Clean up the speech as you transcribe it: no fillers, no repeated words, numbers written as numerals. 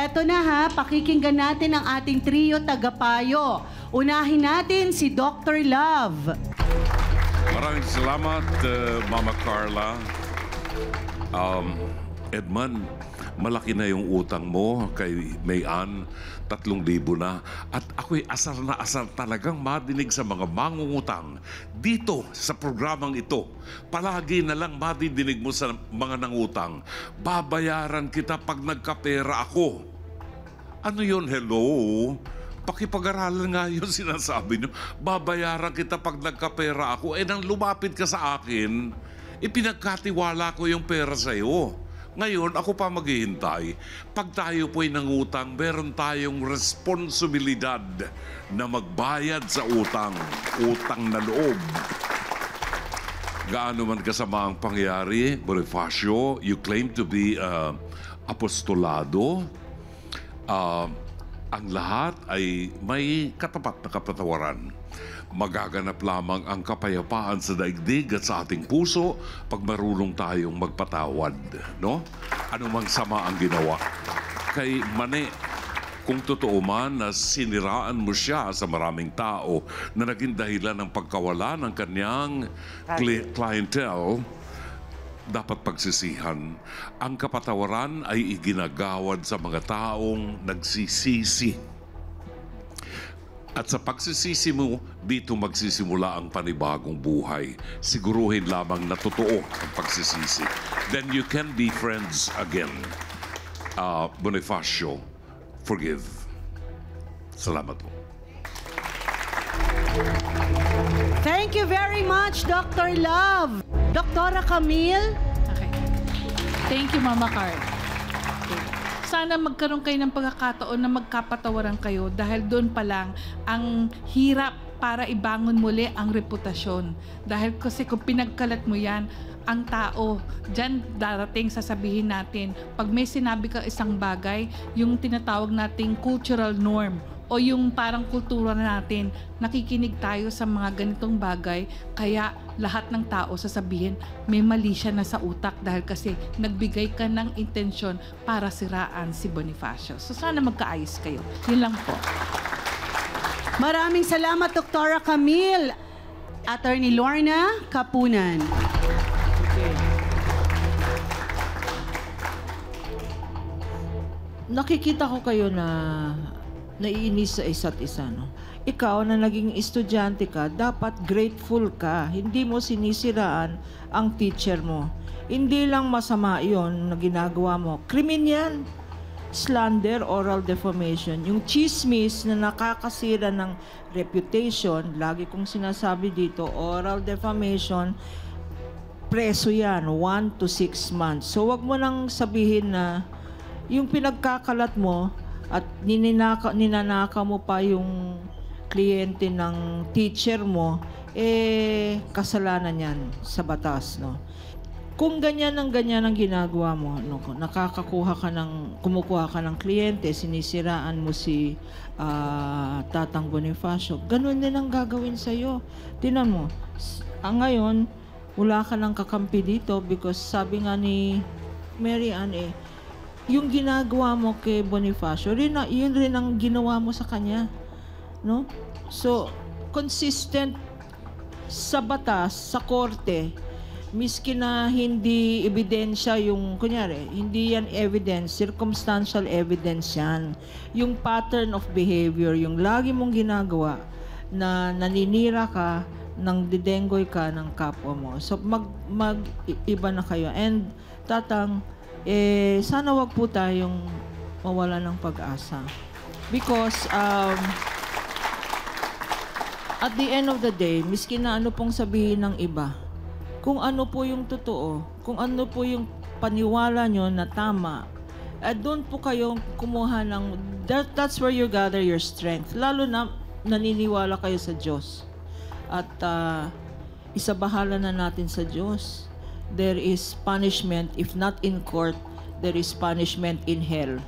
Eto na ha, pakikinggan natin ang ating trio tagapayo. Unahin natin si Dr. Love. Maraming salamat, Mama Carla. Edman, malaki na yung utang mo kay Mayan, 3,000 na. At ako'y asar na asar talagang madinig sa mga mangungutang dito sa programang ito. Palagi na lang madidinig mo sa mga nangutang, babayaran kita pag nagkapera ako. Ano yun? Hello? Pakipag-aralan nga yun sinasabi nyo. Babayaran kita pag nagkapera ako. Nang lumapit ka sa akin, ipinagkatiwala ko yung pera sa'yo. Ngayon, ako pa maghihintay. Pag tayo po'y nangutang, meron tayong responsibilidad na magbayad sa utang. Utang na loob. Gaano man kasama ang pangyayari, Bonifacio, you claim to be apostolado. Ang lahat ay may katapat na kapatawaran. Magaganap lamang ang kapayapaan sa daigdig at sa ating puso pag marunong tayong magpatawad, no? Anumang sama ang ginawa. Kay Mane, kung totoo man na siniraan mo siya sa maraming tao na naging dahilan ng pagkawala ng kanyang clientele, dapat pagsisihan. Ang kapatawaran ay iginagawad sa mga taong nagsisisi. At sa pagsisisi mo, dito magsisimula ang panibagong buhay. Siguruhin lamang na totoo ang pagsisisi. Then you can be friends again. Bonifacio, forgive. Salamat po. Thank you very much, Dr. Love. Doktora Camille. Okay. Thank you, Mama Carl. Okay. Sana magkaroon kayo ng pagkakataon na magkapatawaran kayo dahil doon pa lang ang hirap para ibangon muli ang reputasyon. Dahil kasi kung pinagkalat mo yan, ang tao, dyan darating sasabihin natin, pag may sinabi ka isang bagay, yung tinatawag nating cultural norm, o yung parang kultura natin, nakikinig tayo sa mga ganitong bagay, kaya lahat ng tao sasabihin, may mali siya na sa utak dahil kasi nagbigay ka ng intensyon para siraan si Bonifacio. So sana magkaayos kayo. Yun lang po. Maraming salamat, Doktora Camille. Attorney Lorna Kapunan. Okay. Nakikita ko kayo na naiinis sa isa't isa, no? Ikaw na naging estudyante ka, dapat grateful ka. Hindi mo sinisiraan ang teacher mo. Hindi lang masama yon na ginagawa mo. Krimen yan. Slander, oral defamation. Yung chismis na nakakasira ng reputation, lagi kong sinasabi dito, oral defamation, preso yan, 1 to 6 months. So wag mo nang sabihin na yung pinagkakalat mo, at ninanaka mo pa yung kliyente ng teacher mo, kasalanan yan sa batas, no? Kung ganyan ang ginagawa mo, no, kumukuha ka ng kliyente, sinisiraan mo si Tatang Bonifacio, ganun din ang gagawin sa'yo. Tingnan mo, ngayon, wala ka ng kakampi dito because sabi nga ni Mary Ann, yung ginagawa mo kay Bonifacio, yun rin ang ginawa mo sa kanya. No? So, consistent sa batas, sa korte, miski na hindi ebidensya yung, kunyari, hindi yan evidence, circumstantial evidence yan. Yung pattern of behavior, yung lagi mong ginagawa na naninira ka, nang didenggoy ka ng kapwa mo. So, mag-iba na kayo. And, Tatang, sana wag po tayong mawala ng pag-asa. Because, at the end of the day, miski na ano pong sabihin ng iba, kung ano po yung totoo, kung ano po yung paniwala nyo na tama, doon po kayong kumuha ng, that's where you gather your strength. Lalo na naniniwala kayo sa Diyos. At isabahala na natin sa Diyos. There is punishment, if not in court, there is punishment in hell.